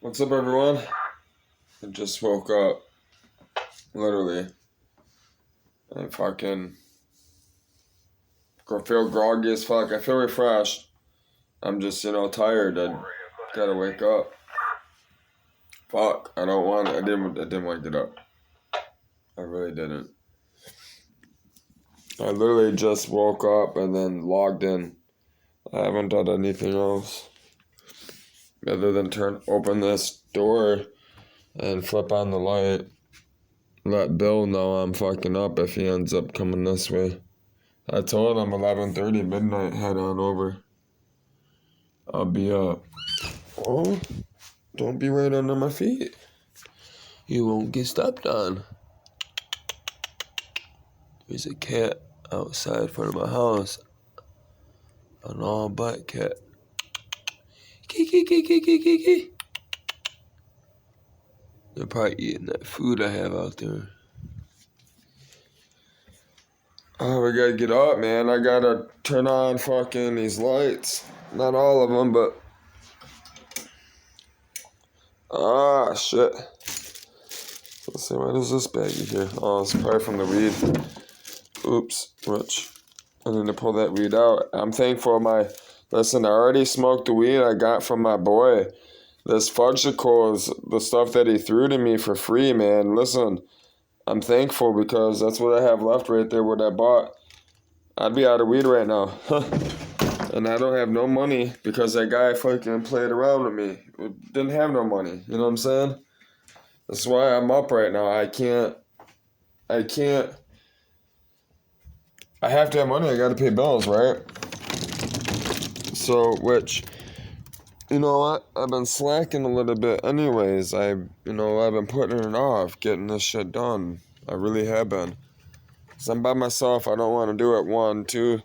What's up, everyone? I just woke up, literally, and fucking feel groggy as fuck. I feel refreshed. I'm just, tired. I gotta wake up. Fuck, I didn't want to get up. I really didn't. I literally just woke up and then logged in. I haven't done anything else other than open this door and flip on the light. Let Bill know I'm fucking up if he ends up coming this way. I told him 11:30 midnight, head on over. I'll be up. Oh, don't be right under my feet. You won't get stepped on. There's a cat outside front of my house. An all black cat. Kiki. They're probably eating that food I have out there. Oh, we gotta get up, man. I gotta turn on fucking these lights. Not all of them, but... Ah, shit. Let's see, what is this baggie here? Oh, it's probably from the weed. Oops, Rich. I need to pull that weed out. I'm thankful Listen, I already smoked the weed I got from my boy. This Fudgicle is the stuff that he threw to me for free, man. Listen, I'm thankful because that's what I have left right there, what I bought. I'd be out of weed right now. And I don't have no money because that guy fucking played around with me. Didn't have no money, you know what I'm saying? That's why I'm up right now. I have to have money. I gotta pay bills, right? So, you know what? I've been slacking a little bit anyways. I've been putting it off, getting this shit done. I really have been. 'Cause I'm by myself. I don't want to do it. 1, 2.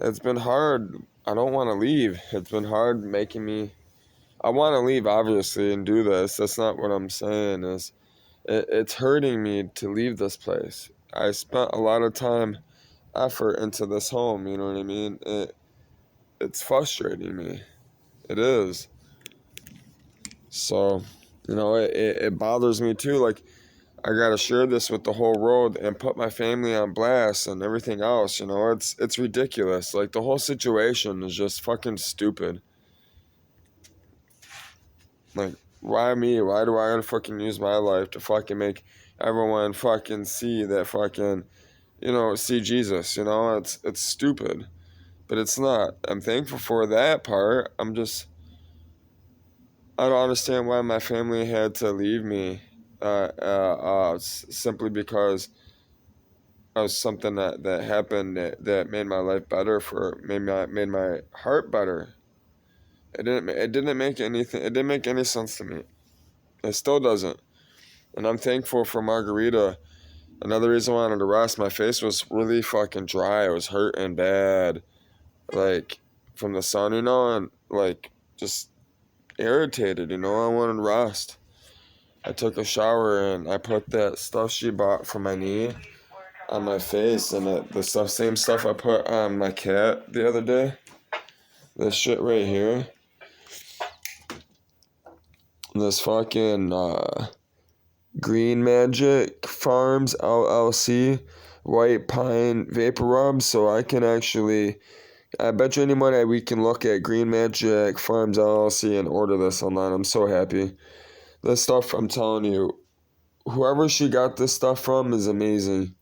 It's been hard. I don't want to leave. It's been hard making me... I want to leave, obviously, and do this. That's not what I'm saying. It's hurting me to leave this place. I spent a lot of time, effort into this home, you know what I mean? It's frustrating me. It is. So, it bothers me too. Like, I gotta share this with the whole world and put my family on blast and everything else, it's ridiculous. Like, the whole situation is just fucking stupid. Like, why me? Why do I gotta fucking use my life to fucking make everyone fucking see that fucking, see Jesus, It's stupid. But it's not. I'm thankful for that part. I don't understand why my family had to leave me, simply because of something that happened that made my life better, made my heart better. It didn't make anything. It didn't make any sense to me. It still doesn't. And I'm thankful for Margarita. Another reason I wanted to rest, my face was really fucking dry. It was hurting bad, like from the sun, and like just irritated. I wanted to rest. I took a shower and I put that stuff she bought for my knee on my face, and same stuff I put on my cat the other day. This shit right here. This fucking Green Magic Farms LLC White Pine Vapor Rub, so I can actually... I bet you any money we can look at Green Magic Farms LLC and order this online. I'm so happy. This stuff, I'm telling you, whoever she got this stuff from is amazing.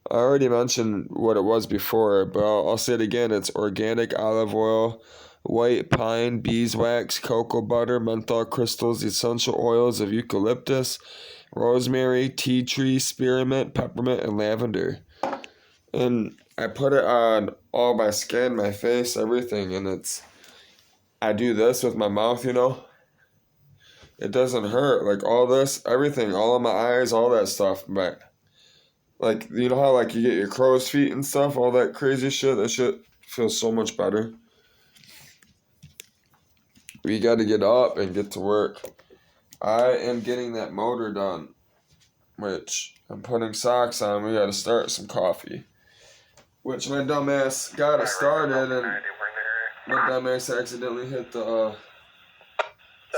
I already mentioned what it was before, but I'll say it again. It's organic olive oil, white pine, beeswax, cocoa butter, menthol crystals, essential oils of eucalyptus, rosemary, tea tree, spearmint, peppermint, and lavender. And I put it on all my skin, my face, everything, and I do this with my mouth, It doesn't hurt. Like, all this, everything, all of my eyes, all that stuff, but... Like, you know how, like, you get your crow's feet and stuff, all that crazy shit? That shit feels so much better. We gotta get up and get to work. I am getting that motor done, which I'm putting socks on. We gotta start some coffee. Which my dumbass got it started, and my dumbass accidentally hit the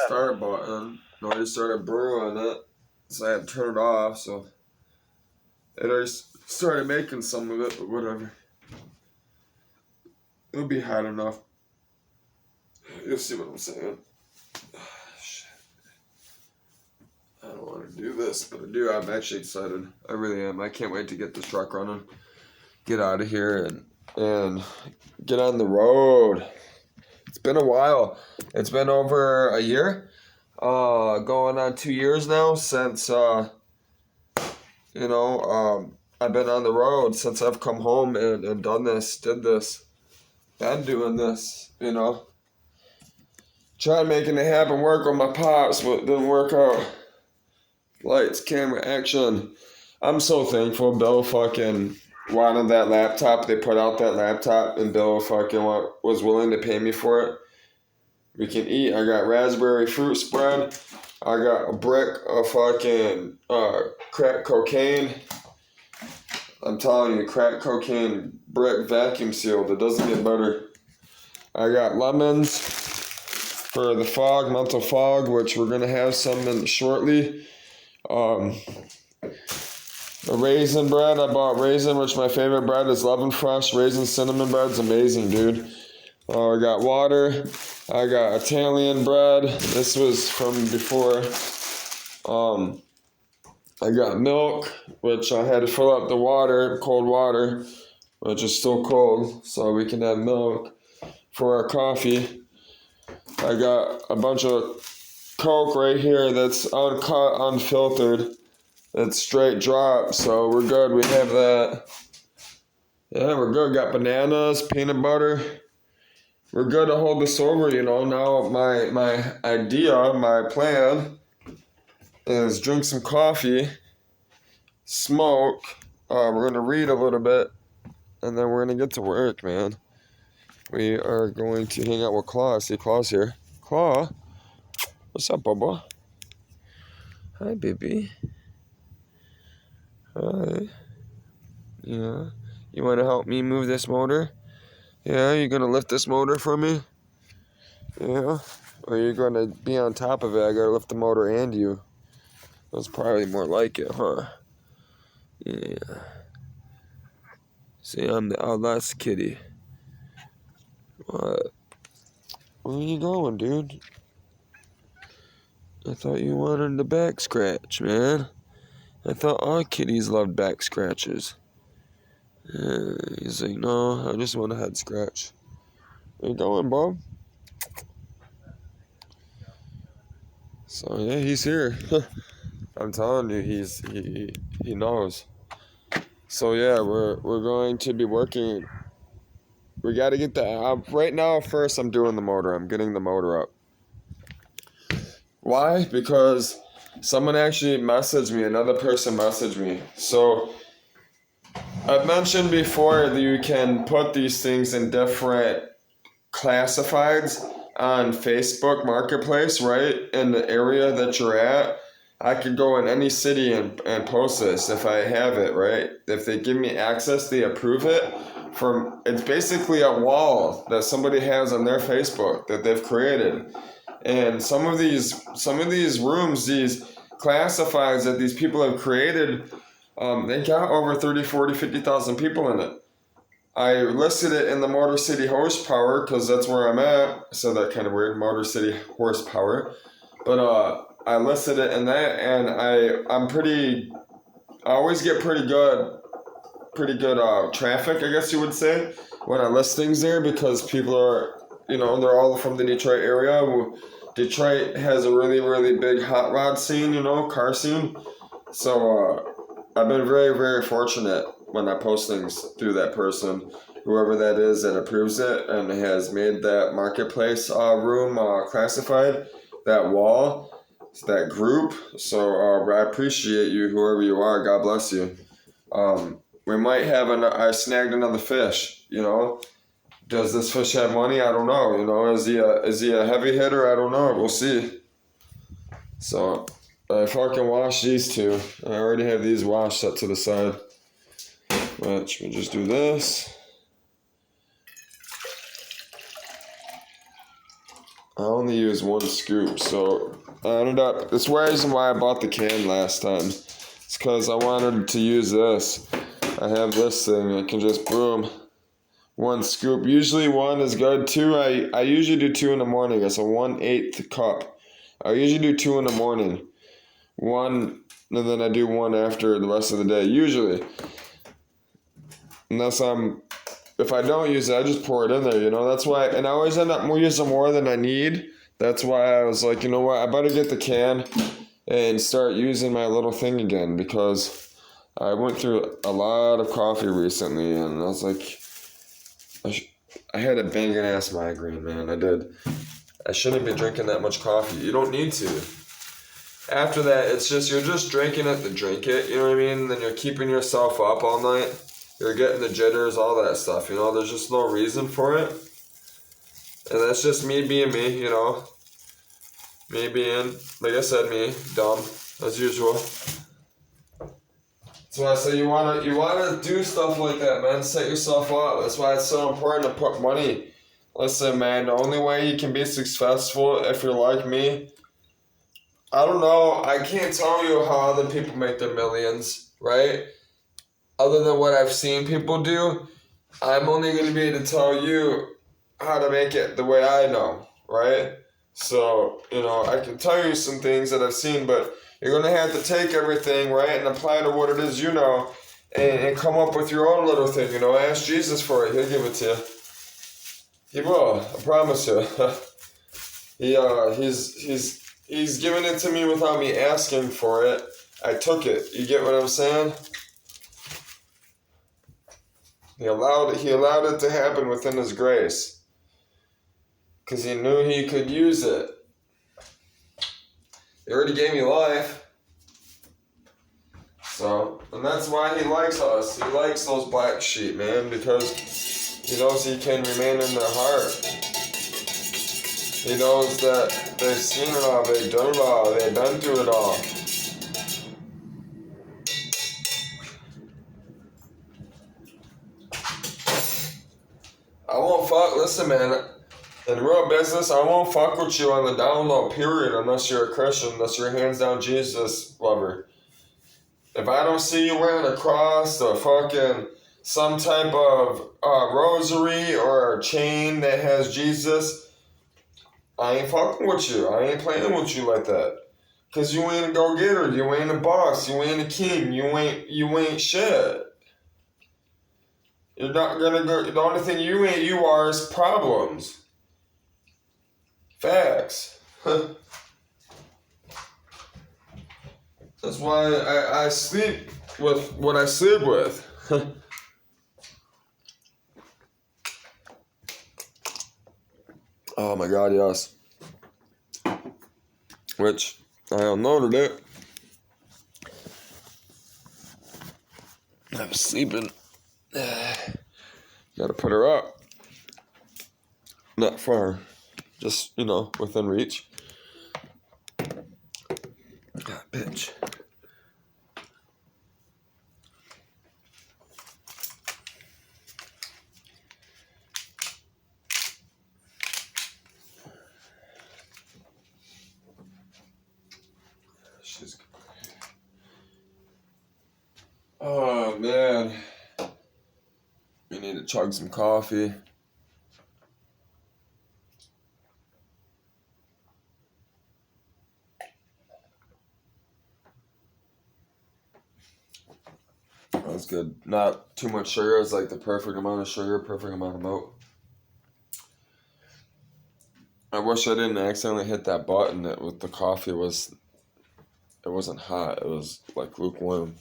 start button. No, I just started brewing it, so I had to turn it off. So and I just started making some of it, but whatever. It'll be hot enough. You'll see what I'm saying. Shit. I don't want to do this, but I do. I'm actually excited. I really am. I can't wait to get this truck running, get out of here, and get on the road. It's been a while. It's been over a year, going on 2 years now since I've been on the road since I've come home and done this, did this, been doing this, Tried making it happen, work with my pops, but it didn't work out. Lights, camera, action. I'm so thankful Bill fucking wanted that laptop. They put out that laptop and Bill fucking was willing to pay me for it. We can eat. I got raspberry fruit spread. I got a brick of fucking crack cocaine. I'm telling you, crack cocaine brick vacuum sealed. It doesn't get better. I got lemons for the fog, mental fog, which we're going to have some in shortly. The raisin bread, I bought raisin, which my favorite bread is Love and Fresh. Raisin cinnamon bread's amazing, dude. I got water. I got Italian bread. This was from before. I got milk, which I had to fill up the water, cold water, which is still cold, so we can have milk for our coffee. I got a bunch of Coke right here that's uncut, unfiltered. It's straight drop, so we're good. We have that. Yeah, we're good. Got bananas, peanut butter. We're good to hold this over, Now my idea, my plan is drink some coffee, smoke. We're going to read a little bit, and then we're going to get to work, man. We are going to hang out with Claw. I see Claw's here. Claw? What's up, Bubba? Hi, baby. Hi. Yeah. You want to help me move this motor? Yeah, you going to lift this motor for me? Yeah. Or you're going to be on top of it. I got to lift the motor and you. That's probably more like it, huh? Yeah. See, I'm the outlast kitty. What? Where are you going, dude? I thought you wanted the back scratch, man. I thought all kitties loved back scratches. He's like, no, I just want a head scratch. Where you going, Bob? So yeah, he's here. I'm telling you, he knows. So yeah, we're going to be working. We got to get that right now. First, I'm doing the motor. I'm getting the motor up. Why? Because someone actually messaged me. Another person messaged me. So I've mentioned before that you can put these things in different classifieds on Facebook Marketplace, right? In the area that you're at. I could go in any city and post this if I have it, right? If they give me access, they approve it. It's basically a wall that somebody has on their Facebook that they've created. And some of these rooms, these classifieds that these people have created, they got over 30, 40, 50,000 people in it. I listed it in the Motor City Horsepower because that's where I'm at. I said that kind of weird, Motor City Horsepower. But I listed it in that, and I always get pretty good traffic, I guess you would say, when I list things there because people are, they're all from the Detroit area. Detroit has a really, really big hot rod scene, car scene. So I've been very, very fortunate when I post things through that person, whoever that is that approves it and has made that marketplace room classified, that wall, that group. So I appreciate you, whoever you are. God bless you. We might have I snagged another fish, Does this fish have money? I don't know. Is he a heavy hitter? I don't know. We'll see. So I fucking wash these two. I already have these washed set to the side. Which we'll just do this. I only use one scoop, so I ended up. That's the reason why I bought the can last time. It's because I wanted to use this. I have this thing. I can just boom, one scoop. Usually one is good. Two, I usually do two in the morning. It's a 1/8 cup. I usually do two in the morning. One, and then I do one after the rest of the day. Usually, unless if I don't use it, I just pour it in there. That's why. And I always end up using more than I need. That's why I was like, you know what? I better get the can and start using my little thing again, because I went through a lot of coffee recently, and I was like, I had a banging ass migraine, man. I did. I shouldn't be drinking that much coffee. You don't need to. After that, it's just, you're just drinking it to drink it, you know what I mean? Then you're keeping yourself up all night. You're getting the jitters, all that stuff, There's just no reason for it. And that's just me being me, Me being, like I said, me, dumb, as usual. That's why I say you wanna do stuff like that, man. Set yourself up. That's why it's so important to put money. Listen, man, the only way you can be successful, if you're like me, I don't know, I can't tell you how other people make their millions, right? Other than what I've seen people do, I'm only going to be able to tell you how to make it the way I know, right? So, I can tell you some things that I've seen, but you're going to have to take everything, right, and apply to what it is and come up with your own little thing, Ask Jesus for it. He'll give it to you. He will, I promise you. He's given it to me without me asking for it. I took it. You get what I'm saying? He allowed it to happen within his grace, because he knew he could use it. He already gave me life. So, and that's why he likes us. He likes those black sheep, man, because he knows he can remain in their heart. He knows that they've seen it all, they've done it all, they've been through it all. Listen, man, in real business, I won't fuck with you on the down low, period, unless you're a Christian, unless you're a hands down Jesus lover. If I don't see you wearing a cross or fucking some type of rosary or a chain that has Jesus, I ain't fucking with you. I ain't playing with you like that. Cause you ain't a go-getter, you ain't a boss, you ain't a king, you ain't shit. You're not gonna go. The only thing you are is problems. Facts. That's why I sleep with what I sleep with. Oh my God, yes. Which I unloaded it. I was sleeping. Gotta put her up. Not far. Just, within reach. Ah, bitch. Oh, man. We need to chug some coffee. That's good. Not too much sugar. It's like the perfect amount of sugar, perfect amount of milk. I wish I didn't accidentally hit that button that with the coffee it wasn't hot. It was like lukewarm.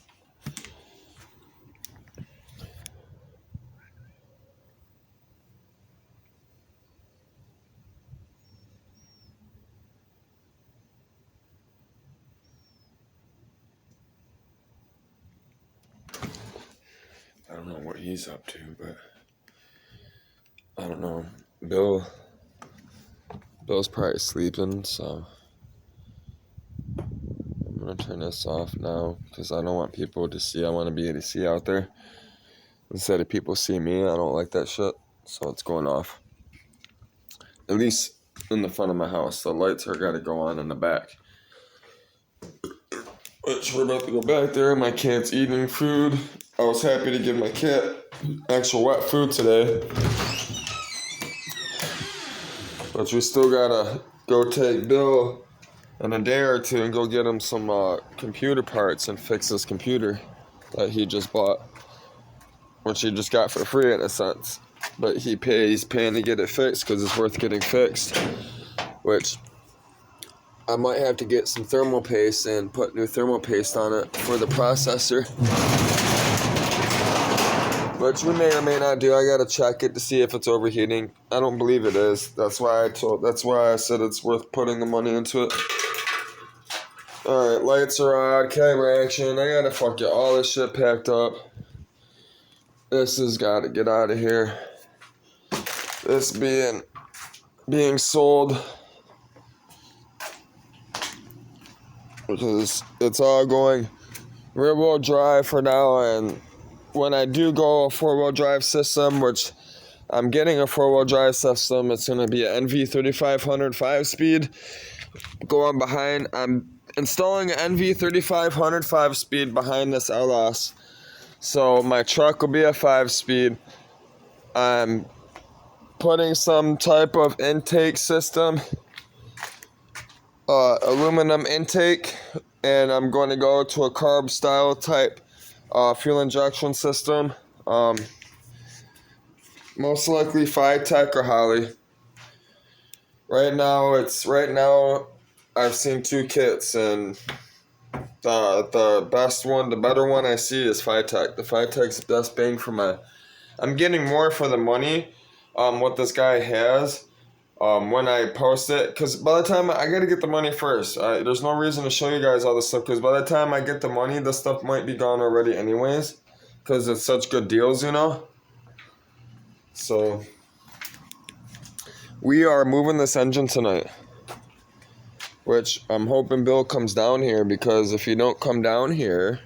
I don't know what he's up to, but I don't know. Bill's probably sleeping, so I'm gonna turn this off now because I don't want people to see. I want to be able to see out there instead of people see me. I don't like that shit, so it's going off. At least in the front of my house. The lights are gotta go on in the back. Which we're about to go back there. My cat's eating food. I was happy to give my cat actual wet food today. But we still gotta go take Bill in a day or two and go get him some computer parts and fix his computer that he just bought. Which he just got for free in a sense. But he's paying to get it fixed because it's worth getting fixed. Which I might have to get some thermal paste and put new thermal paste on it for the processor. Which we may or may not do. I gotta check it to see if it's overheating. I don't believe it is. That's why I said it's worth putting the money into it. Alright, lights are on, camera action. I gotta get all this shit packed up. This has gotta get out of here. This being sold. Because it's all going rear-wheel drive for now, and when I do go a four-wheel drive system, which I'm getting a four-wheel drive system, it's going to be an NV3500 5-speed. Going behind, I'm installing an NV3500 5-speed behind this LS. So my truck will be a 5-speed. I'm putting some type of intake system, aluminum intake, and I'm going to go to a carb style type fuel injection system. Most likely Phytech or Holley. Right now I've seen two kits, and the better one I see is Phytech. The Phytech's the best bang for my. I'm getting more for the money. What this guy has. When I post it, because by the time I gotta get the money first, there's no reason to show you guys all this stuff, because by the time I get the money, this stuff might be gone already anyways, because it's such good deals, you know. So we are moving this engine tonight, which I'm hoping Bill comes down here, because if you don't come down here,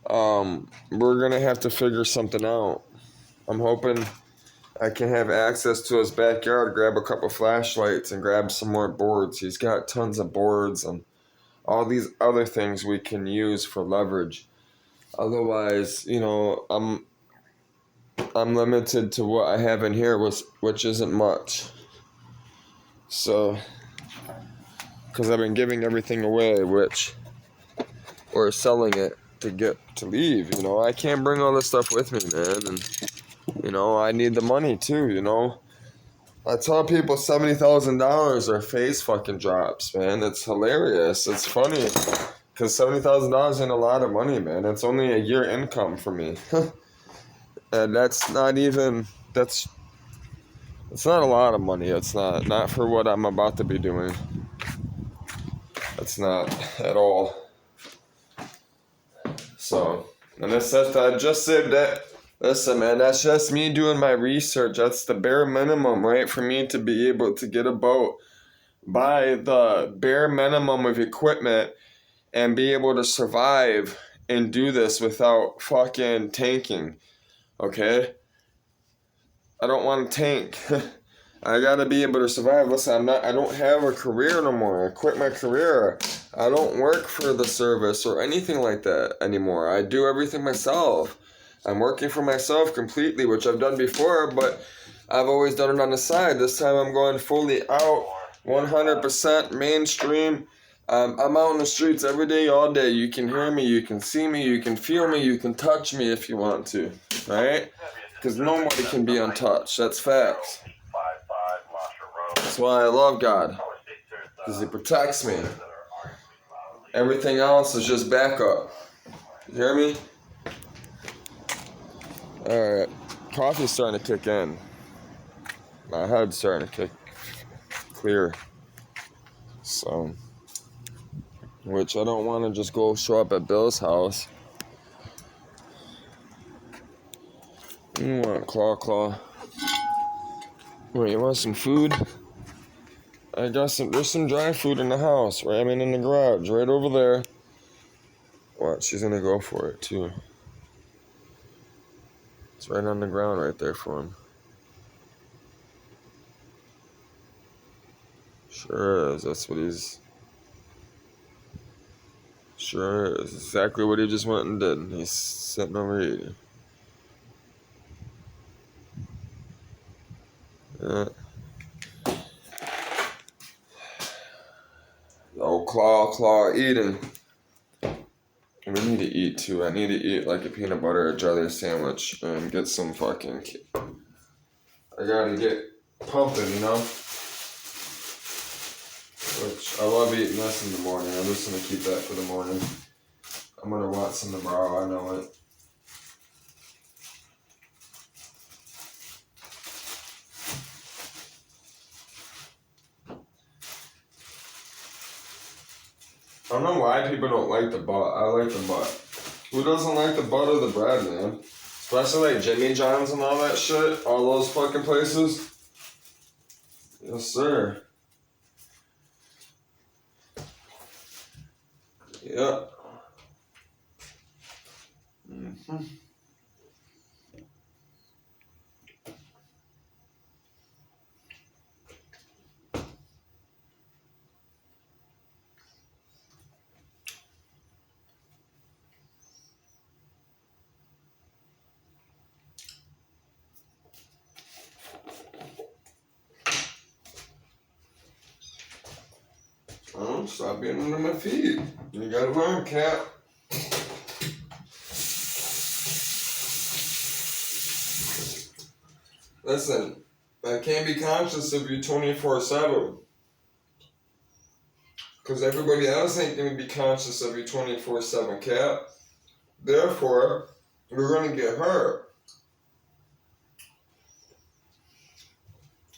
we're gonna have to figure something out. I'm hoping I can have access to his backyard, grab a couple flashlights, and grab some more boards. He's got tons of boards and all these other things we can use for leverage. Otherwise, you know, I'm limited to what I have in here, which isn't much. So, because I've been giving everything away, or selling it to get to leave. You know, I can't bring all this stuff with me, man, and you know, I need the money too, you know. I tell people $70,000 their face fucking drops, man. It's hilarious. It's funny. Because $70,000 ain't a lot of money, man. It's only a year income for me. And it's not a lot of money. It's not for what I'm about to be doing. It's not at all. So, and it says that I just said that. Listen, man, that's just me doing my research. That's the bare minimum, right? For me to be able to get a boat, buy the bare minimum of equipment, and be able to survive and do this without fucking tanking. Okay? I don't want to tank. I gotta be able to survive. Listen, I don't have a career no more. I quit my career. I don't work for the service or anything like that anymore. I do everything myself. I'm working for myself completely, which I've done before, but I've always done it on the side. This time I'm going fully out, 100% mainstream. I'm out in the streets every day, all day. You can hear me, you can see me, you can feel me, you can touch me if you want to, right? Because nobody can be untouched. That's facts. That's why I love God, because He protects me. Everything else is just backup. You hear me? Alright, coffee's starting to kick in. My head's starting to kick clear. So, which I don't want to just go show up at Bill's house. You want claw. Wait, you want some food? There's some dry food in the house, right? I mean, in the garage, right over there. What? She's gonna go for it, too. It's right on the ground right there for him. Sure is. That's what he's. Sure is. Exactly what he just went and did. He's sitting over eating. Yeah. Oh, claw eating. We need to eat too. I need to eat like a peanut butter or jelly sandwich and get some fucking. I gotta get pumping, you know? Which I love eating this in the morning. I'm just gonna keep that for the morning. I'm gonna want some tomorrow, I know it. I don't know why people don't like the butt. I like the butt. Who doesn't like the butt of the bread, man? Especially like Jimmy John's and all that shit. All those fucking places. Yes, sir. Yeah. Mm-hmm. Oh, stop being under my feet. You gotta learn, cat. Listen, I can't be conscious of you 24/7. Because everybody else ain't gonna be conscious of you 24/7, cat. Therefore, you're gonna get hurt.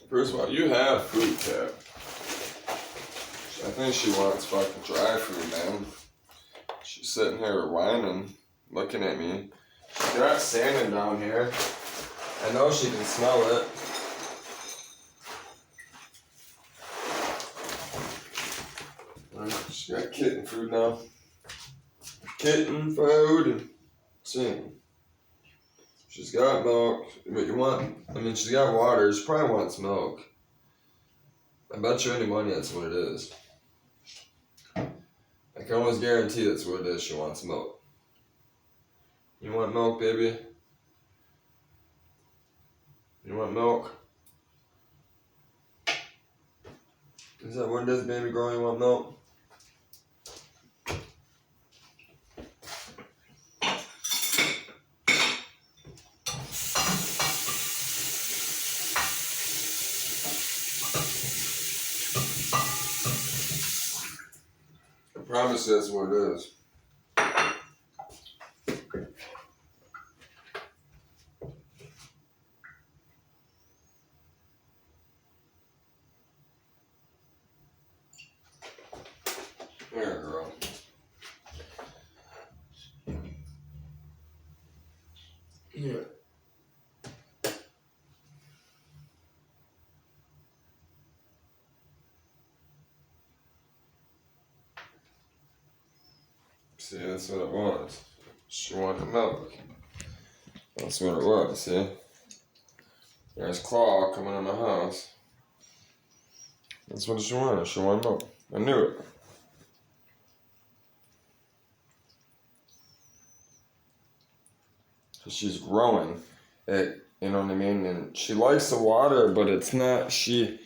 First of all, you have food, cat. I think she wants fucking dry food, man. She's sitting here whining, looking at me. She's got salmon down here. I know she can smell it. She got kitten food now. Kitten food and sing. She's got milk, but she's got water. She probably wants milk. I bet you any money that's what it is. I can almost guarantee that's what it is. She wants milk. You want milk, baby? You want milk? Is that what it is, baby girl? You want milk? I promise you that's what it is. There, girl. Yeah. See, that's what it was. She wanted milk. That's what it was, see? There's Claw coming in my house. That's what she wanted. She wanted milk. I knew it. She's growing it, you know what I mean? And she likes the water, but it's not, she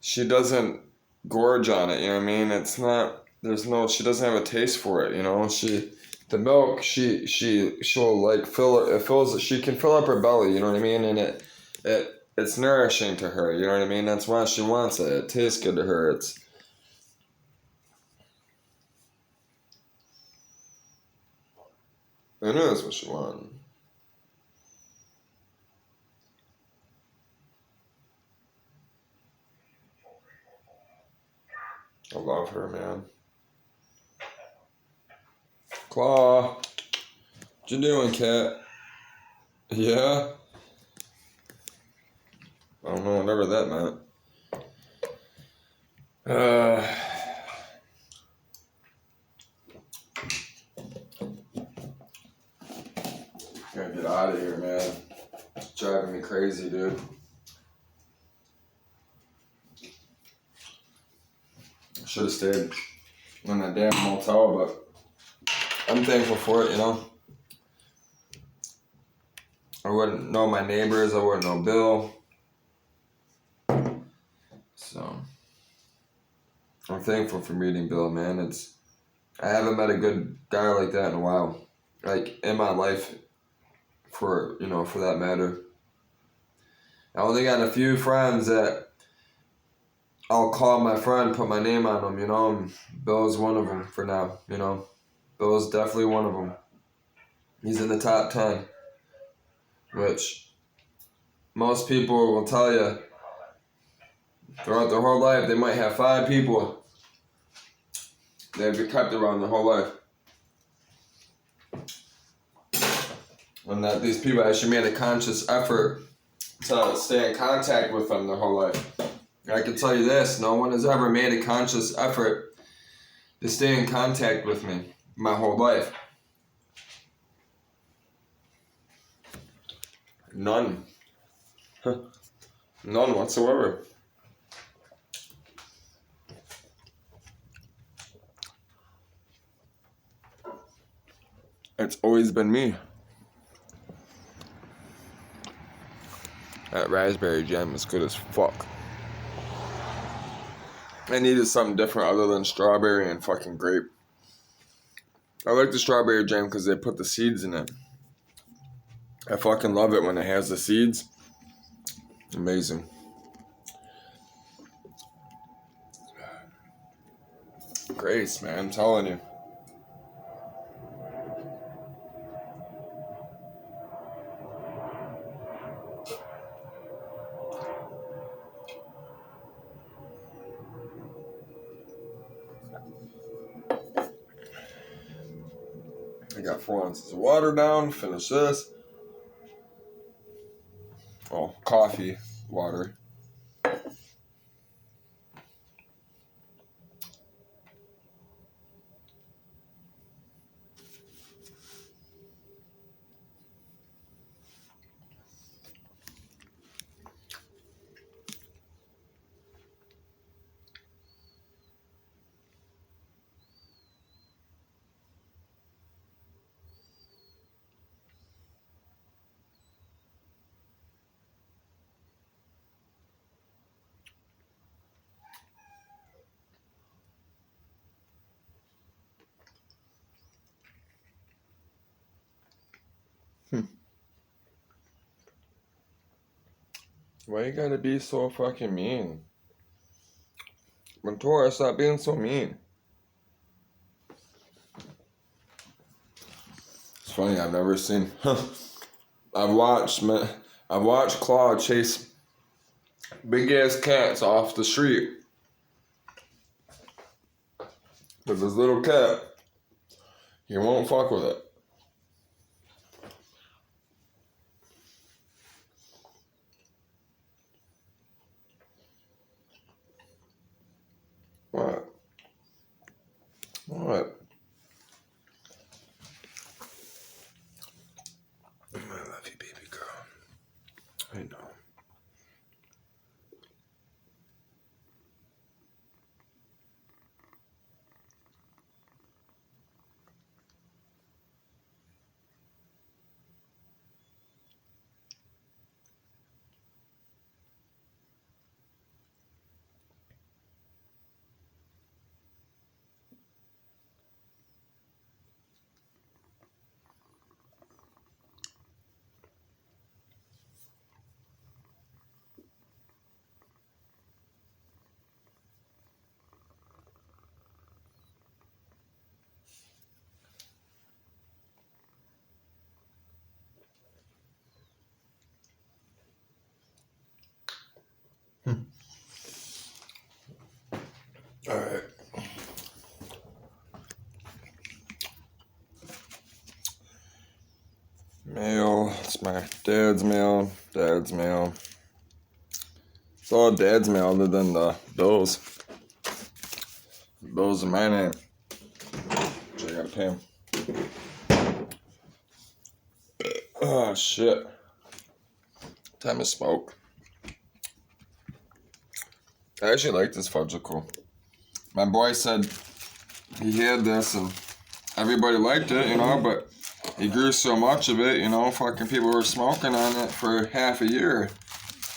doesn't gorge on it, you know what I mean? It's not, she doesn't have a taste for it, you know? The milk, she'll like she can fill up her belly, you know what I mean? And it's nourishing to her, you know what I mean? That's why she wants it. It tastes good to her. I know that's what she wants. I love her, man. Claw, what you doing, cat? Yeah? I don't know, whatever that meant. Gotta get out of here, man. It's driving me crazy, dude. Should have stayed in that damn motel, but I'm thankful for it, you know. I wouldn't know my neighbors. I wouldn't know Bill. So I'm thankful for meeting Bill, man. I haven't met a good guy like that in a while. Like in my life, for that matter. I only got a few friends that I'll call my friend, put my name on them, you know. And Bill's one of them for now, you know. Bill's definitely one of them. He's in the top 10, which most people will tell you throughout their whole life, they might have 5 people they've kept around their whole life. And that these people actually made a conscious effort to stay in contact with them their whole life. I can tell you this, no one has ever made a conscious effort to stay in contact with me my whole life. None. None whatsoever. It's always been me. That raspberry jam is good as fuck. I needed something different other than strawberry and fucking grape. I like the strawberry jam because they put the seeds in it. I fucking love it when it has the seeds. Amazing. Grace, man, I'm telling you. I got 4 ounces of water down. Finish this. Oh, coffee, water. Why you gotta be so fucking mean? Ventura, stop being so mean. It's funny, I've never seen... I've watched Claude chase big ass cats off the street with his little cat. He won't fuck with it. What? What? I love you, baby girl. I know. All right. Mail. It's my dad's mail. Dad's mail. It's all dad's mail other than the bills. Bills in my name. So I gotta pay him. Oh, shit. Time to smoke. I actually like this fudgicle. my boy said he had this and everybody liked it, you know, but he grew so much of it, you know, fucking people were smoking on it for half a year.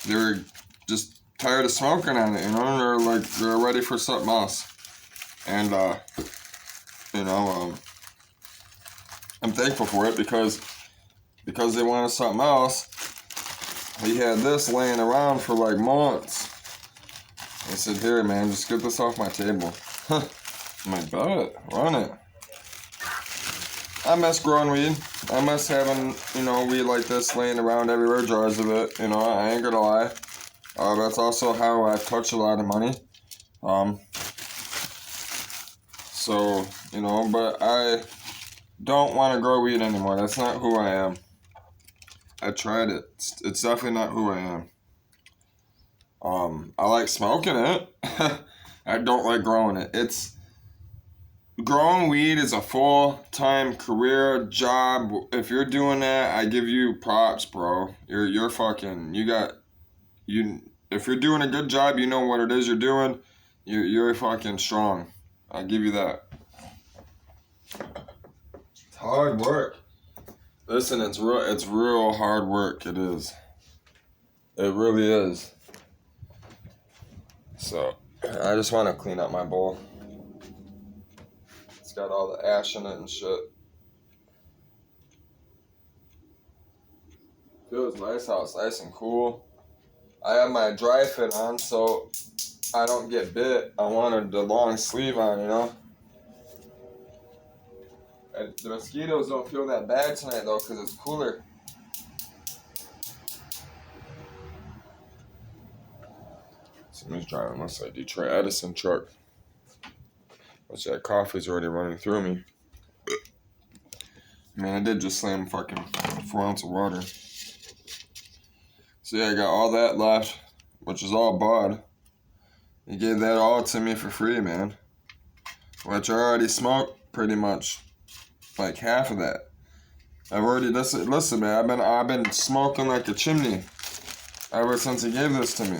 They were just tired of smoking on it, you know, they're ready for something else. And, you know, I'm thankful for it because they wanted something else. He had this laying around for like months. I said, here, man, just get this off my table. I'm like, bet, run it. I miss growing weed. I miss having, you know, weed like this laying around everywhere, jars of it. You know, I ain't gonna lie. That's also how I've touched a lot of money. So, you know, but I don't want to grow weed anymore. That's not who I am. I tried it. It's definitely not who I am. I like smoking it. I don't like growing it. Growing weed is a full-time career job. If you're doing that, I give you props, bro. You're fucking, if you're doing a good job, you know what it is you're doing. You're fucking strong. I give you that. It's hard work. Listen, it's real hard work. It is. It really is. So, I just want to clean up my bowl. It's got all the ash in it and shit. Feels nice how it's nice and cool. I have my dry fit on so I don't get bit. I wanted the long sleeve on, you know. And the mosquitoes don't feel that bad tonight though because it's cooler. Somebody's driving looks like Detroit Edison truck. Which that coffee's already running through me. Man, I did just slam fucking 4 ounces of water. So yeah, I got all that left, which is all bud. He gave that all to me for free, man. Which I already smoked pretty much like half of that. I've already listen, man. I've been smoking like a chimney ever since he gave this to me.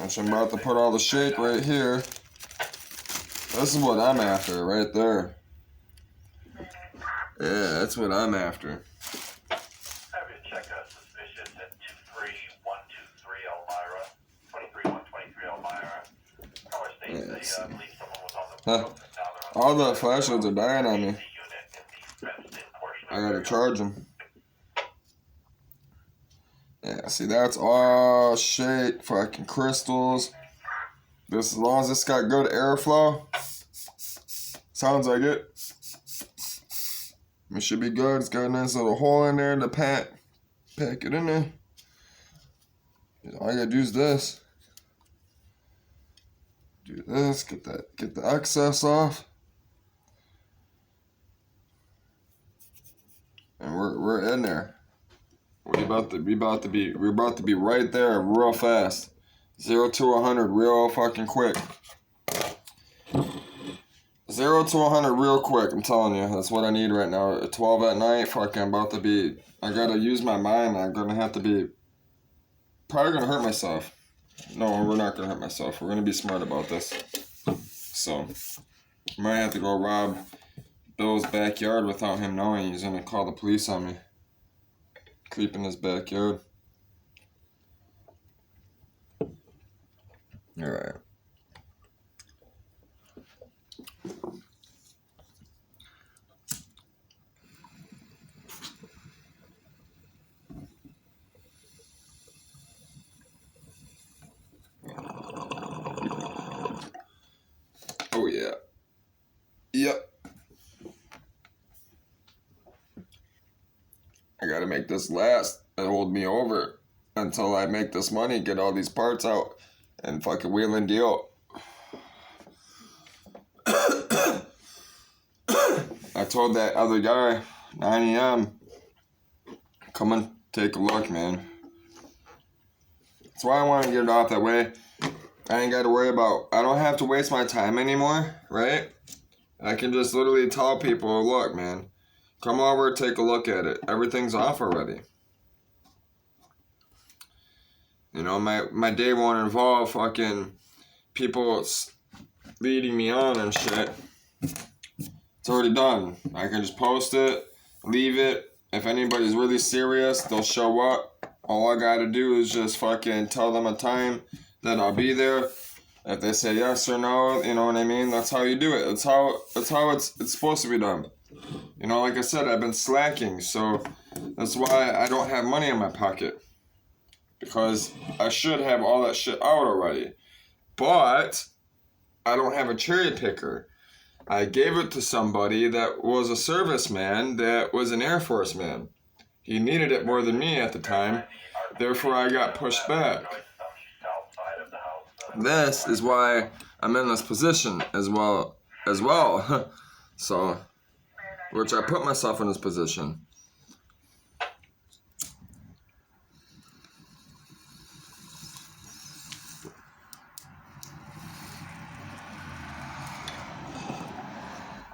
Which I'm about to put all the shake right here. This is what I'm after, right there. Yeah, that's what I'm after. Have you check a suspicious at 23123 Elmira, 23123 Elmira. Our states they believe someone was on the roof. All the flashlights are dying on me. I gotta charge them. Yeah, see, that's all shake, fucking crystals. This, as long as it's got good airflow, sounds like it. It should be good. It's got a nice little hole in there to pack it in there. All I gotta do is this. Do this, get the excess off. And we're in there. We're about to be right there real fast. 0 to 100 real fucking quick. 0 to 100 real quick, I'm telling you. That's what I need right now. At 12 at night, fucking I gotta use my mind. I'm gonna have to be, probably gonna hurt myself. No, we're not gonna hurt myself. We're gonna be smart about this. So, I might have to go rob Bill's backyard without him knowing. He's gonna call the police on me. Creep in his backyard. Alright. Oh yeah. Yep. I gotta make this last and hold me over until I make this money, get all these parts out, and fucking wheel and deal. I told that other guy, 9 a.m., come and take a look, man. That's why I want to get it off that way. I ain't got to worry about, I don't have to waste my time anymore, right? I can just literally tell people, look, man, come over, take a look at it. Everything's off already. You know, my day won't involve fucking people leading me on and shit, it's already done. I can just post it, leave it. If anybody's really serious, they'll show up. All I gotta do is just fucking tell them a time that I'll be there. If they say yes or no, you know what I mean? That's how you do it. It's how it's supposed to be done. You know, like I said, I've been slacking, so that's why I don't have money in my pocket. Because I should have all that shit out already. But I don't have a cherry picker. I gave it to somebody that was a serviceman, that was an Air Force man. He needed it more than me at the time. Therefore, I got pushed back. This is why I'm in this position as well. So, which I put myself in this position.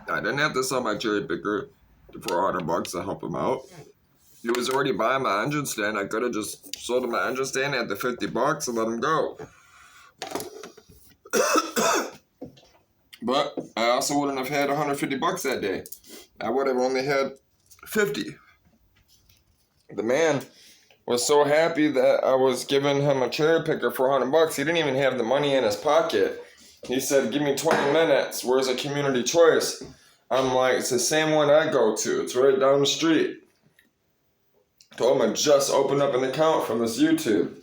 I didn't have to sell my cherry picker for $100 to help him out. He was already buying my engine stand. I could have just sold him my engine stand at the $50 and let him go. But I also wouldn't have had $150 that day. I would have only had $50. The man was so happy that I was giving him a cherry picker for $100. He didn't even have the money in his pocket. He said, give me 20 minutes. Where's a community choice? I'm like, it's the same one I go to. It's right down the street. Told him I just opened up an account from this YouTube.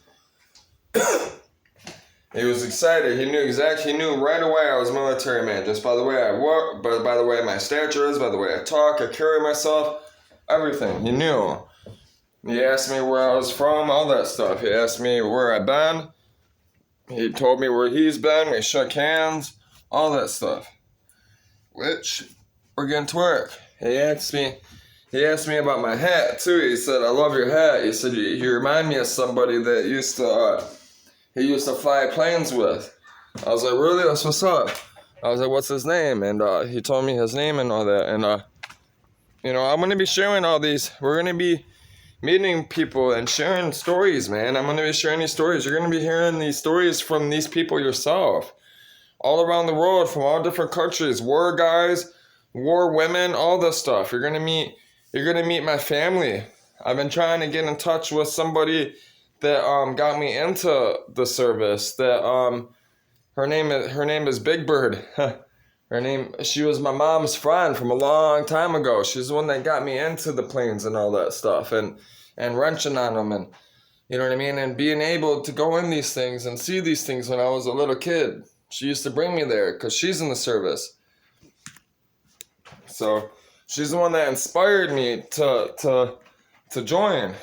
He was excited. He knew right away I was a military man. Just by the way I walk, by the way my stature is, by the way I talk, I carry myself, everything. He knew. He asked me where I was from, all that stuff. He asked me where I've been. He told me where he's been. We shook hands, all that stuff. Which, we're getting to work. He asked me about my hat, too. He said, I love your hat. He said, you remind me of somebody that used to fly planes with. I was like, really? That's what's up. I was like, what's his name? And he told me his name and all that. And, I'm going to be sharing all these. We're going to be meeting people and sharing stories, man. I'm going to be sharing these stories. You're going to be hearing these stories from these people yourself. All around the world, from all different countries. War guys, war women, all this stuff. You're going to meet my family. I've been trying to get in touch with somebody that got me into the service. That her name is Big Bird. She was my mom's friend from a long time ago. She's the one that got me into the planes and all that stuff, and wrenching on them, and you know what I mean, and being able to go in these things and see these things when I was a little kid. She used to bring me there because she's in the service. So she's the one that inspired me to join.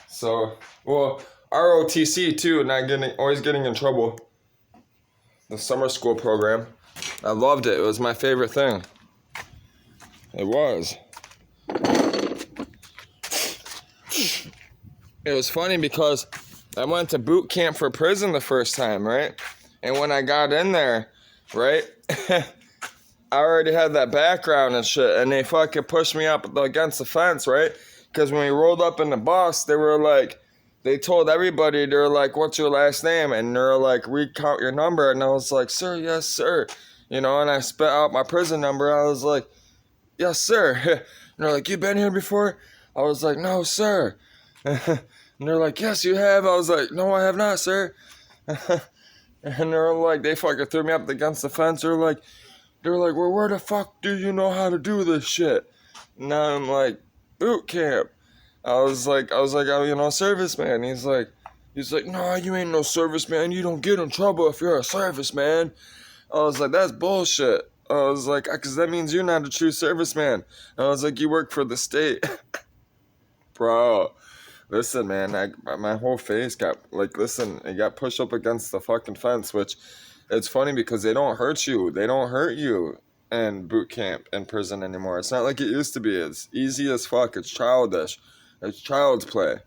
So, well, ROTC too, always getting in trouble. The summer school program. I loved it. It was my favorite thing. It was. It was funny because I went to boot camp for prison the first time, right? And when I got in there, right, I already had that background and shit, and they fucking pushed me up against the fence, right? Because when we rolled up in the bus, they told everybody, they were like, what's your last name? And they're like, recount your number. And I was like, sir, yes, sir. And I spit out my prison number. I was like, yes, sir. And they're like, you been here before? I was like, no, sir. And they're like, yes, you have. I was like, no, I have not, sir. And they're like, they fucking threw me up against the fence. They're like, well, where the fuck do you know how to do this shit? And now I'm like, boot camp. I was like, oh, serviceman. He's like, no, you ain't no serviceman. You don't get in trouble if you're a serviceman. I was like, that's bullshit. I was like, because that means you're not a true serviceman. I was like, you work for the state. Bro, listen, man, my whole face got, it got pushed up against the fucking fence, which it's funny because they don't hurt you. They don't hurt you in boot camp and prison anymore. It's not like it used to be. It's easy as fuck. It's childish. It's child's play.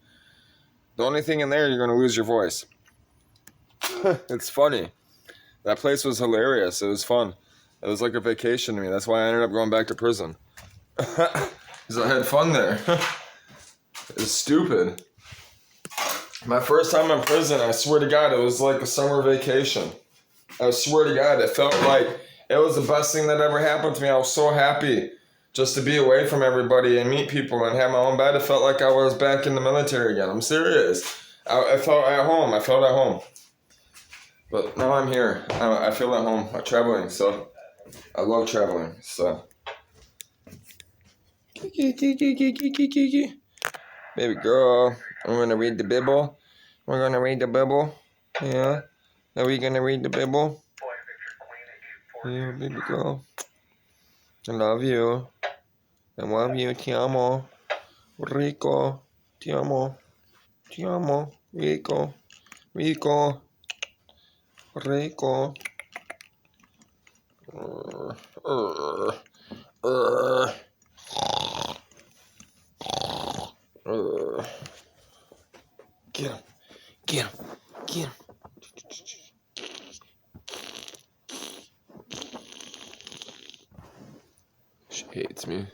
The only thing in there, you're going to lose your voice. It's funny. That place was hilarious. It was fun. It was like a vacation to me. That's why I ended up going back to prison. Because I had fun there. It's stupid. My first time in prison, I swear to God, it was like a summer vacation. I swear to God, it felt like it was the best thing that ever happened to me. I was so happy just to be away from everybody and meet people and have my own bed. It felt like I was back in the military again. I'm serious. I felt at home. I felt at home. But now I'm here. I feel at home. I'm traveling, so I love traveling. So, baby girl, I'm gonna read the Bible. We're gonna read the Bible. Yeah. Are we gonna read the Bible? Yeah, baby girl. I love you. I love you. Ti amo. Rico. Ti amo. Ti amo. Rico. Rico. Rico. Uh, uh, uh. Get him. Get him. Get him. She hates me.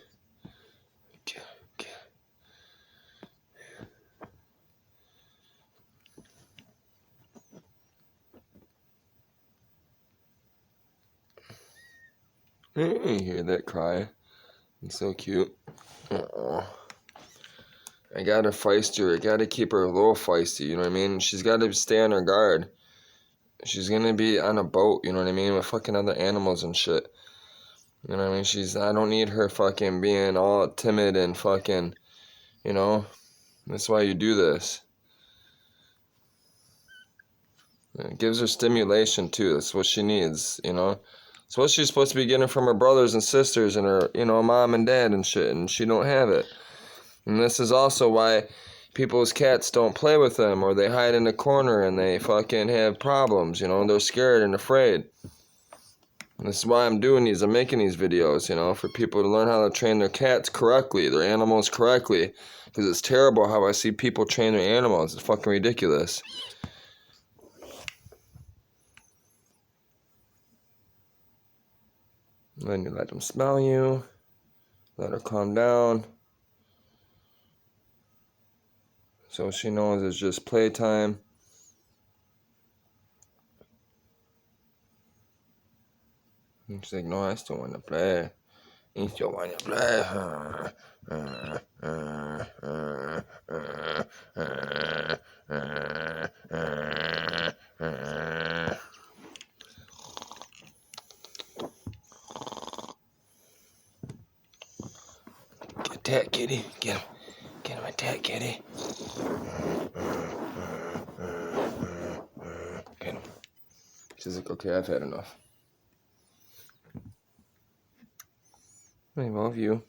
Get him. Get him. I hear that cry. It's so cute. Aww. I gotta feist her. I gotta keep her a little feisty, you know what I mean? She's gotta stay on her guard. She's gonna be on a boat, you know what I mean? With fucking other animals and shit. You know what I mean? I don't need her fucking being all timid and fucking, you know? That's why you do this. It gives her stimulation too. That's what she needs, you know? It's what she's supposed to be getting from her brothers and sisters and her, you know, mom and dad and shit, and she don't have it. And this is also why people's cats don't play with them, or they hide in the corner and they fucking have problems, you know, they're scared and afraid. And this is why I'm doing these, I'm making these videos, you know, for people to learn how to train their cats correctly, their animals correctly. Because it's terrible how I see people train their animals. It's fucking ridiculous. Then you let them smell you. Let her calm down. So she knows it's just playtime. And she's like, no, I still want to play. I still want to play. Get that kitty. Get him. Get him, attack kitty. Get him. She's like, okay, I've had enough. I love you.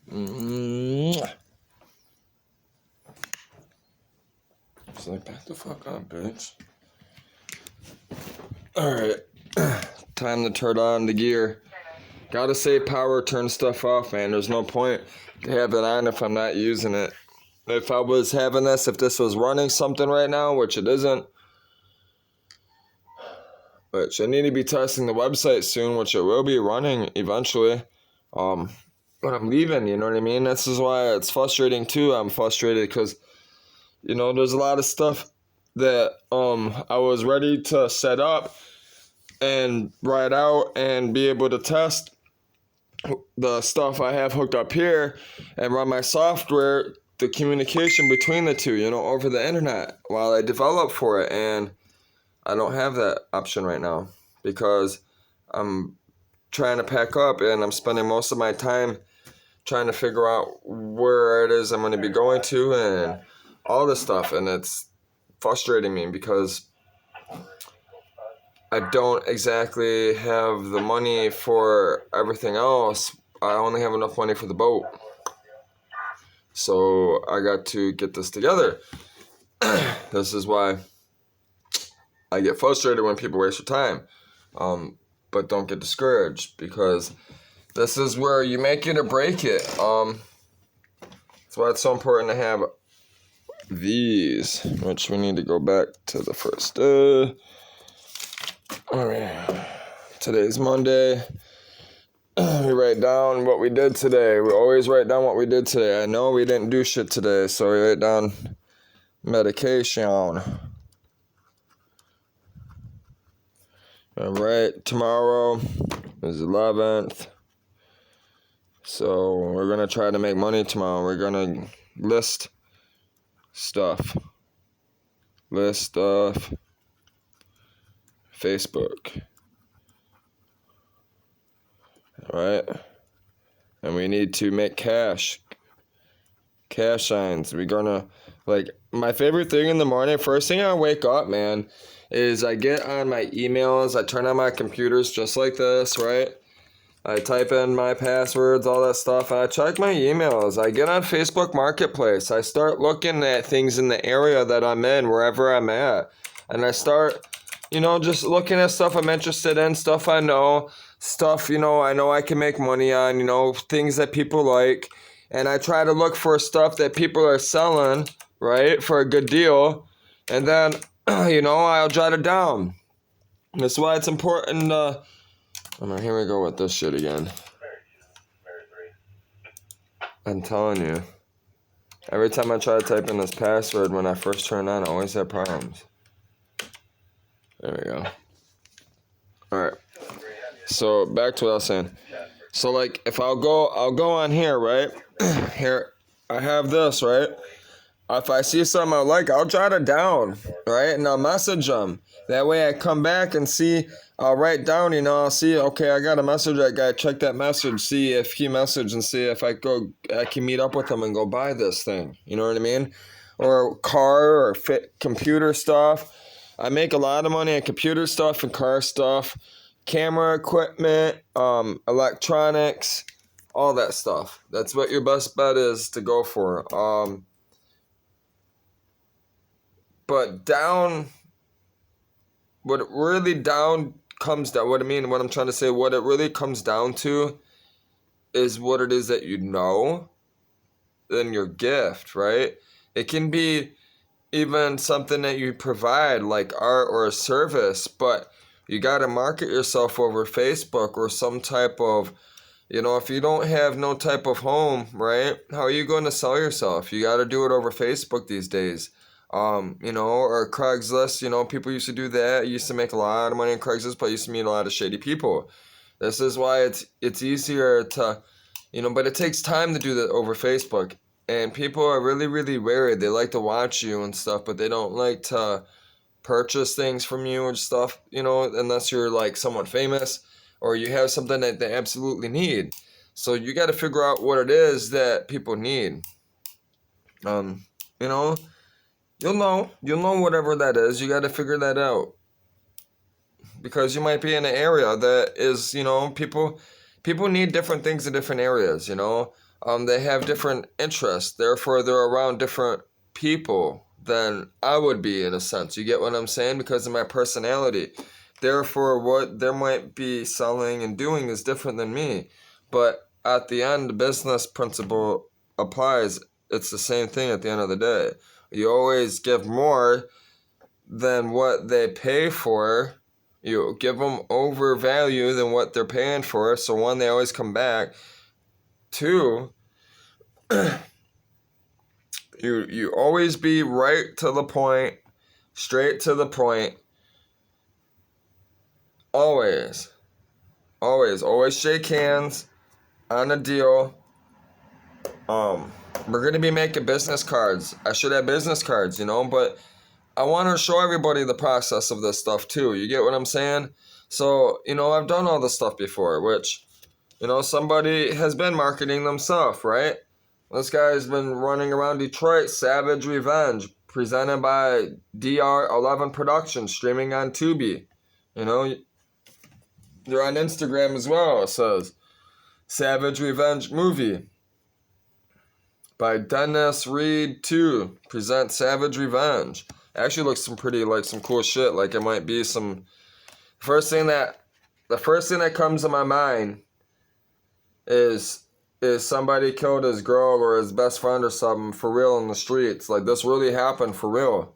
She's like, back the fuck up, bitch. Alright. Time to turn on the gear. Gotta save power, turn stuff off, man. There's no point to have it on if I'm not using it. If I was having this, if this was running something right now, which it isn't, which I need to be testing the website soon, which it will be running eventually. But I'm leaving, you know what I mean? This is why it's frustrating too. I'm frustrated because, you know, there's a lot of stuff that I was ready to set up and write out and be able to test the stuff I have hooked up here and run my software, the communication between the two, you know, over the internet while I develop for it. And I don't have that option right now because I'm trying to pack up and I'm spending most of my time trying to figure out where it is I'm going to be going to and all this stuff. And it's frustrating me because I don't exactly have the money for everything else. I only have enough money for the boat. So I got to get this together. This is why I get frustrated when people waste their time. But don't get discouraged because this is where you make it or break it. That's why it's so important to have these, which we need to go back to the first. Alright. Today's Monday. We write down what we did today. We always write down what we did today. I know we didn't do shit today, so we write down medication. Alright, tomorrow is 11th. So we're gonna try to make money tomorrow. We're gonna list stuff. Facebook. Alright? And we need to make cash signs. We're gonna, like, my favorite thing in the morning, first thing I wake up, man, is I get on my emails, I turn on my computers just like this, right? I type in my passwords, all that stuff, and I check my emails. I get on Facebook Marketplace. I start looking at things in the area that I'm in, wherever I'm at. And I start, just looking at stuff I'm interested in, stuff I know, stuff, I know I can make money on, things that people like. And I try to look for stuff that people are selling, right, for a good deal. And then, I'll jot it down. That's why it's important. Here we go with this shit again. I'm telling you. Every time I try to type in this password when I first turn on, I always have problems. There we go. Alright. So back to what I was saying. So like if I'll go on here, right? Here I have this, right? If I see something I like, I'll jot it down, right? And I'll message them. That way I come back and see, I'll write down, I'll see, okay, I got a message that guy, check that message, see if he messaged and see if I can meet up with him and go buy this thing. You know what I mean? Or car or computer stuff. I make a lot of money on computer stuff and car stuff, camera equipment, electronics, all that stuff. That's what your best bet is to go for. But what it really comes down, what I'm trying to say, what it really comes down to is what it is that then your gift, right? It can be even something that you provide, like art or a service, but you got to market yourself over Facebook or some type of, if you don't have no type of home, right? How are you going to sell yourself? You got to do it over Facebook these days. Or Craigslist, people used to do that. You used to make a lot of money on Craigslist, but I used to meet a lot of shady people. This is why it's easier to, but it takes time to do that over Facebook. And people are really, really wary. They like to watch you and stuff, but they don't like to purchase things from you and stuff, unless you're like someone famous or you have something that they absolutely need. So you got to figure out what it is that people need. You'll know whatever that is. You got to figure that out. Because you might be in an area that is, people need different things in different areas, They have different interests. Therefore, they're around different people than I would be in a sense. You get what I'm saying? Because of my personality. Therefore, what they might be selling and doing is different than me. But at the end, the business principle applies. It's the same thing at the end of the day. You always give more than what they pay for. You give them over value than what they're paying for. So one, they always come back. Two, you always be right to the point, straight to the point. Always shake hands on a deal. We're going to be making business cards. I should have business cards, but I want to show everybody the process of this stuff too. You get what I'm saying? So, I've done all this stuff before, which, somebody has been marketing themselves, right? This guy's been running around Detroit, Savage Revenge, presented by DR11 Productions, streaming on Tubi. They're on Instagram as well. It says Savage Revenge Movie by Dennis Reed 2 presents Savage Revenge. Actually looks some cool shit. Like it might be some. The first thing that comes to my mind is somebody killed his girl or his best friend or something for real in the streets. Like this really happened for real.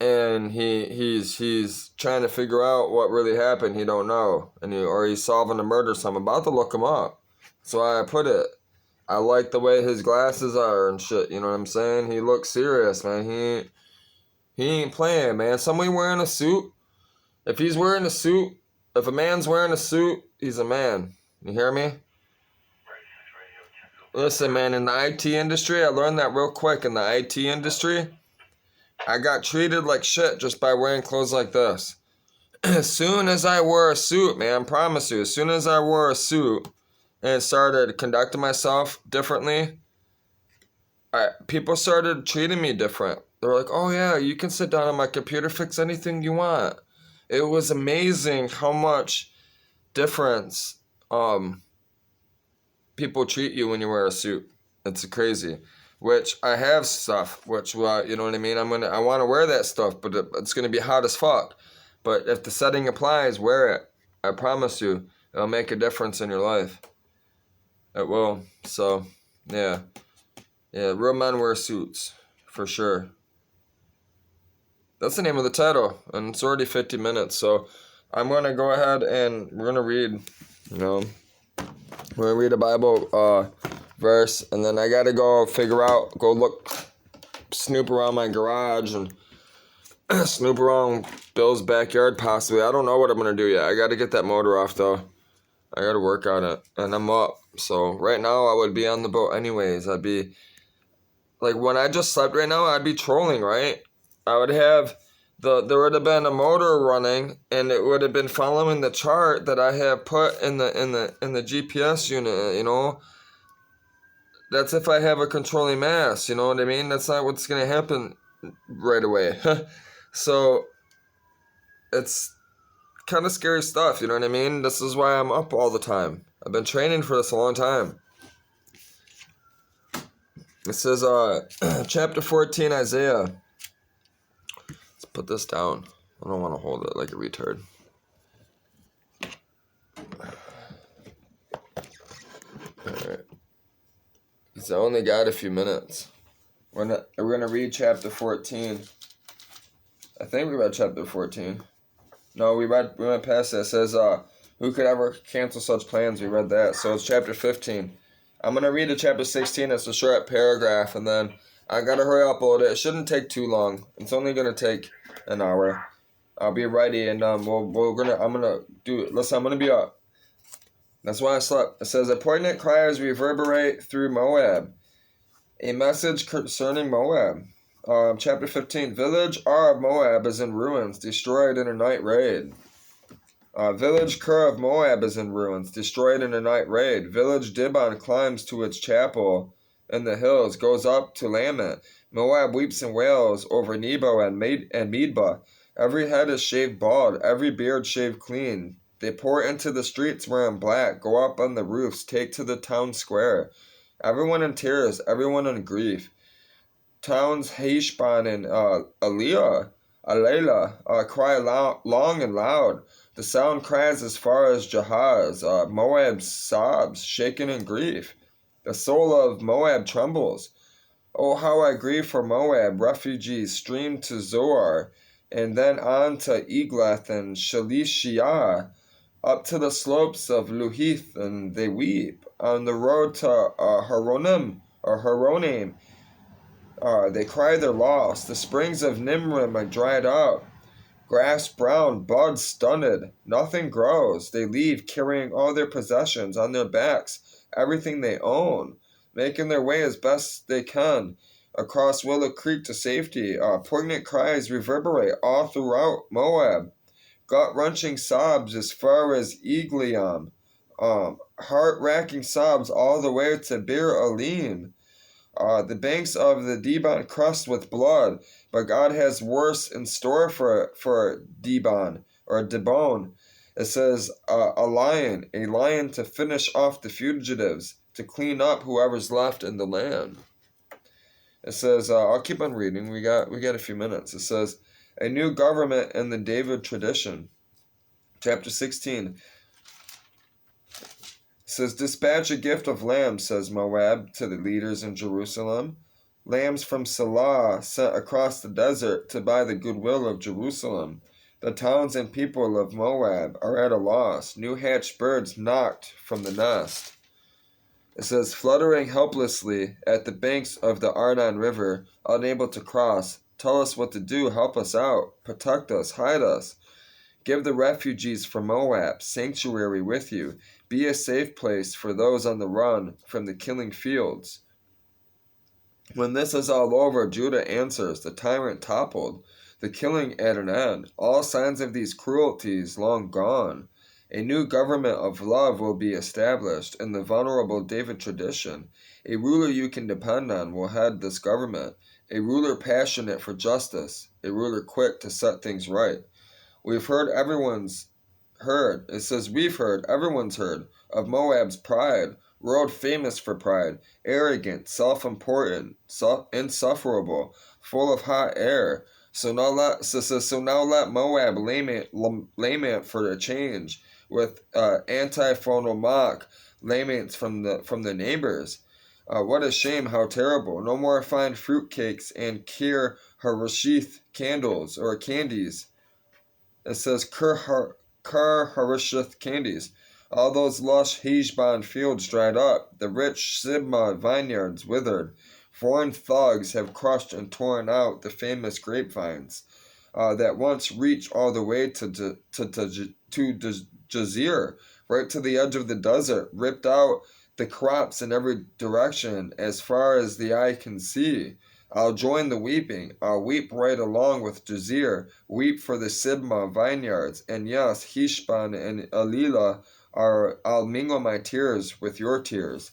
And he's trying to figure out what really happened. He don't know, or he's solving a murder. So I'm about to look him up. So I put it. I like the way his glasses are and shit. You know what I'm saying? He looks serious, man. He ain't playing, man. Somebody wearing a suit If he's wearing a suit, if a man's wearing a suit, he's a man. You hear me? Listen, man, in the IT industry, I learned that real quick. In the IT industry, I got treated like shit just by wearing clothes like this. As soon as I wore a suit, man, promise you, as soon as I wore a suit and started conducting myself differently, people started treating me different. They were like, oh yeah, you can sit down on my computer, fix anything you want. It was amazing how much difference people treat you when you wear a suit. It's crazy. Which I have stuff, which you know what I mean. I want to wear that stuff, but it's gonna be hot as fuck. But if the setting applies, wear it. I promise you, it'll make a difference in your life. It will. So, yeah, real men wear suits for sure. That's the name of the title, and it's already 50 minutes. So, I'm gonna go ahead and we're gonna read. You know, we're gonna read a Bible verse, and then I gotta go snoop around my garage and snoop around Bill's backyard possibly. I don't know what I'm gonna do yet. I gotta get that motor off though. I gotta work on it, and I'm up. So right now I would be on the boat anyways. I'd be like when I just slept right now. I'd be trolling, right? I would have there would have been a motor running, and it would have been following the chart that I have put in the GPS unit. You know. That's if I have a controlling mass, you know what I mean? That's not what's going to happen right away. So, it's kind of scary stuff, you know what I mean? This is why I'm up all the time. I've been training for this a long time. It says, chapter 14, Isaiah. Let's put this down. I don't want to hold it like a retard. Alright. Because I only got a few minutes. We're going to read chapter 14. I think we read chapter 14. No, we went past that. It says, who could ever cancel such plans? We read that. So it's chapter 15. I'm going to read to chapter 16. It's a short paragraph, and then I got to hurry up a little bit. It shouldn't take too long. It's only going to take an hour. I'll be ready, and I'm going to do it. Listen, I'm going to be up. That's why I slept. It says, a poignant cries reverberate through Moab. A message concerning Moab. Chapter 15. Village Ar of Moab is in ruins, destroyed in a night raid. Village Ker of Moab is in ruins, destroyed in a night raid. Village Dibon climbs to its chapel in the hills, goes up to lament. Moab weeps and wails over Nebo and Medba. Every head is shaved bald, every beard shaved clean. They pour into the streets wearing black, go up on the roofs, take to the town square. Everyone in tears, everyone in grief. Towns Heshbon and Alela cry long and loud. The sound cries as far as Jahaz. Moab sobs, shaken in grief. The soul of Moab trembles. Oh, how I grieve for Moab. Refugees stream to Zoar, and then on to Eglath and Shalishiyah, up to the slopes of Luhith, and they weep. On the road to Horonim, they cry their loss. The springs of Nimrim are dried up. Grass brown, buds stunted. Nothing grows. They leave carrying all their possessions on their backs, everything they own, making their way as best they can across Willow Creek to safety. Poignant cries reverberate all throughout Moab. Gut-wrenching sobs as far as Eglaim. Heart-racking sobs all the way to Bir Alim. The banks of the Dibon crust with blood, but God has worse in store for Dibon, or Dibon. It says a lion to finish off the fugitives, to clean up whoever's left in the land. It says, I'll keep on reading, we got a few minutes. It says, a new government in the David tradition. Chapter 16. Says, dispatch a gift of lambs, says Moab to the leaders in Jerusalem. Lambs from Salah sent across the desert to buy the goodwill of Jerusalem. The towns and people of Moab are at a loss. New hatched birds knocked from the nest. It says, fluttering helplessly at the banks of the Arnon River, unable to cross. Tell us what to do, help us out, protect us, hide us. Give the refugees from Moab sanctuary with you. Be a safe place for those on the run from the killing fields. When this is all over, Judah answers, the tyrant toppled, the killing at an end, all signs of these cruelties long gone. A new government of love will be established in the venerable David tradition. A ruler you can depend on will head this government, a ruler passionate for justice, a ruler quick to set things right. We've heard everyone's heard of Moab's pride, world famous for pride, arrogant, self-important, insufferable, full of hot air. So now let Moab lament for a change with antiphonal mock laments from the neighbors. What a shame, how terrible. No more fine fruitcakes and Kir Harashith candles or candies. It says Kar Harashith candies. All those lush Heshbon fields dried up, the rich Sibma vineyards withered. Foreign thugs have crushed and torn out the famous grapevines that once reached all the way to Jazeera, right to the edge of the desert, ripped out the crops in every direction as far as the eye can see. I'll join the weeping. I'll weep right along with Jazeera, weep for the Sibma vineyards, and yes, Heshbon and Elilah I'll mingle my tears with your tears.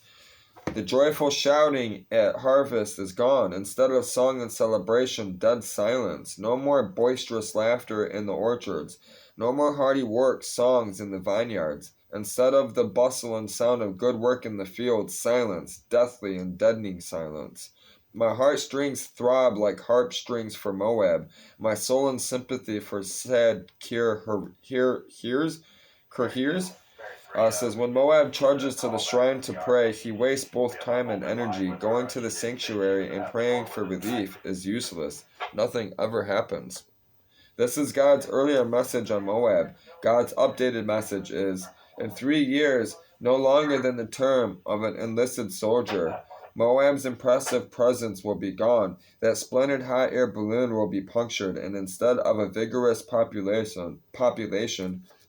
The joyful shouting at harvest is gone. Instead of song and celebration, dead silence. No more boisterous laughter in the orchards. No more hearty work, songs in the vineyards. Instead of the bustle and sound of good work in the fields, silence, deathly and deadening silence. My heartstrings throb like harp strings for Moab. My soul in sympathy for sad Kirhirs says, when Moab charges to the shrine to pray, he wastes both time and energy. Going to the sanctuary and praying for relief is useless. Nothing ever happens. This is God's earlier message on Moab. God's updated message is, in 3 years, no longer than the term of an enlisted soldier, Moab's impressive presence will be gone. That splendid hot air balloon will be punctured, and instead of a vigorous population,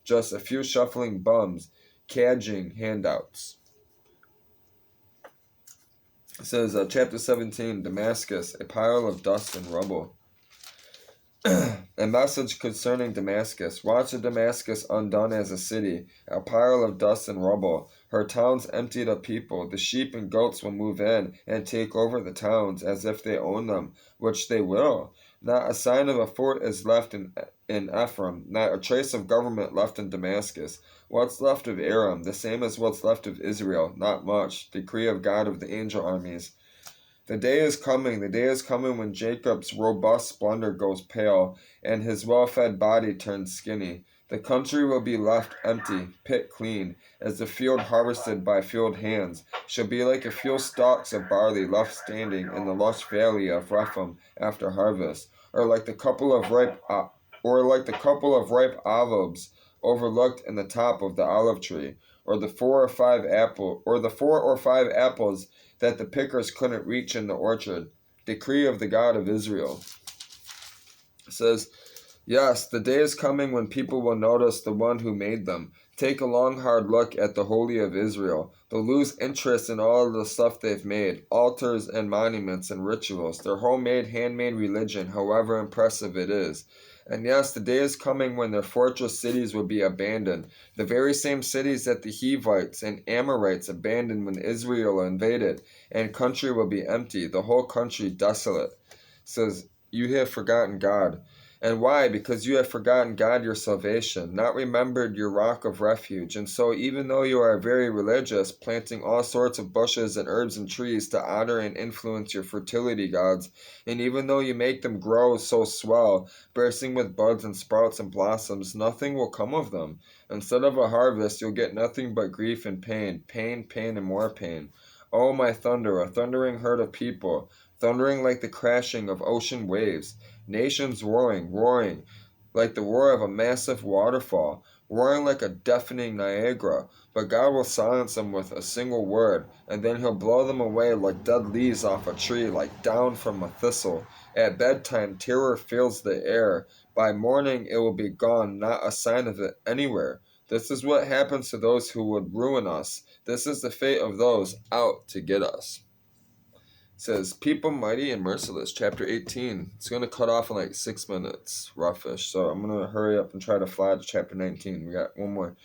just a few shuffling bums, cadging handouts. It says, chapter 17, Damascus, a pile of dust and rubble. A message concerning Damascus. Watch Damascus undone as a city, a pile of dust and rubble. Her towns emptied of people. The sheep and goats will move in and take over the towns as if they own them, which they will. Not a sign of a fort is left in Ephraim, not a trace of government left in Damascus. What's left of Aram? The same as what's left of Israel, not much. Decree of God of the angel armies. The day is coming when Jacob's robust splendor goes pale, and his well-fed body turns skinny. The country will be left empty, pit clean, as the field harvested by field hands shall be like a few stalks of barley left standing in the lush valley of Rephaim after harvest, or like the couple of ripe olives overlooked in the top of the olive tree, or the 4 or 5 apples that the pickers couldn't reach in the orchard. Decree of the God of Israel. It says, yes, the day is coming when people will notice the one who made them. Take a long, hard look at the Holy of Israel. They'll lose interest in all of the stuff they've made, altars and monuments and rituals, their homemade, handmade religion, however impressive it is. And yes, the day is coming when their fortress cities will be abandoned, the very same cities that the Hivites and Amorites abandoned when Israel invaded, and country will be empty, the whole country desolate. It says, you have forgotten God. And why? Because you have forgotten God your salvation, not remembered your rock of refuge. And so even though you are very religious, planting all sorts of bushes and herbs and trees to honor and influence your fertility gods, and even though you make them grow so swell, bursting with buds and sprouts and blossoms, nothing will come of them. Instead of a harvest, you'll get nothing but grief and pain, pain, and more pain. Oh, my thunder, a thundering herd of people, thundering like the crashing of ocean waves. Nations roaring, like the roar of a massive waterfall, roaring like a deafening Niagara. But God will silence them with a single word, and then he'll blow them away like dead leaves off a tree, like down from a thistle. At bedtime, terror fills the air. By morning, it will be gone, not a sign of it anywhere. This is what happens to those who would ruin us. This is the fate of those out to get us. It says, People Mighty and Merciless, chapter 18. It's going to cut off in like 6 minutes, roughish. So I'm going to hurry up and try to fly to chapter 19. We got one more.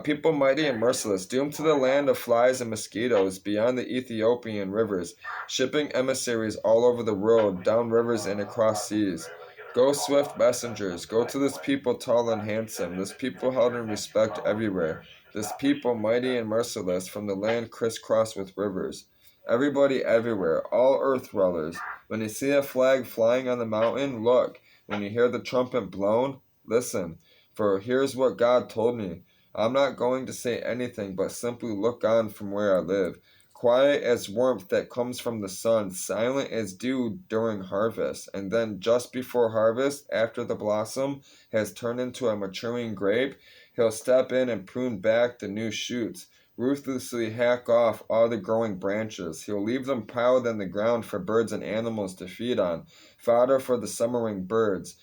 People mighty and merciless, doomed to the land of flies and mosquitoes, beyond the Ethiopian rivers, shipping emissaries all over the world, down rivers and across seas. Go, swift messengers, go to this people tall and handsome, this people held in respect everywhere, this people mighty and merciless, from the land crisscrossed with rivers. Everybody everywhere, all earth dwellers, when you see a flag flying on the mountain, look. When you hear the trumpet blown, listen. For here's what God told me. I'm not going to say anything, but simply look on from where I live. Quiet as warmth that comes from the sun, silent as dew during harvest, and then just before harvest, after the blossom has turned into a maturing grape, he'll step in and prune back the new shoots, ruthlessly hack off all the growing branches. He'll leave them piled on the ground for birds and animals to feed on, fodder for the summering birds,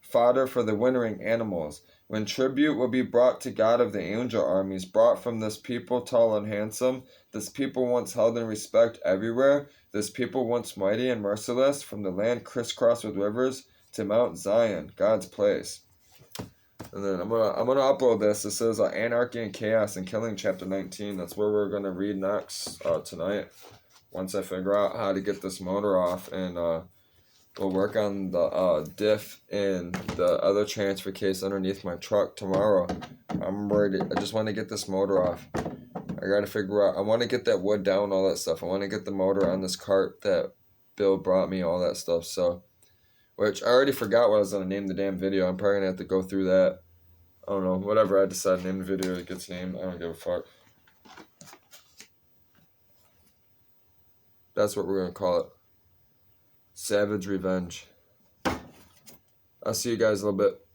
fodder for the wintering animals. When tribute will be brought to God of the angel armies, brought from this people tall and handsome, this people once held in respect everywhere, this people once mighty and merciless, from the land crisscrossed with rivers to Mount Zion, God's place. And then I'm gonna upload this. This is Anarchy and Chaos and Killing, chapter 19. That's where we're gonna read next tonight. Once I figure out how to get this motor off, and we'll work on the diff and the other transfer case underneath my truck tomorrow. I'm ready. I just want to get this motor off. I gotta figure out. I want to get that wood down, all that stuff. I want to get the motor on this cart that Bill brought me, all that stuff. So, which I already forgot what I was gonna name the damn video. I'm probably gonna have to go through that. I don't know. Whatever I decide to name the video, it gets named. I don't give a fuck. That's what we're gonna call it. Savage Revenge. I'll see you guys in a little bit.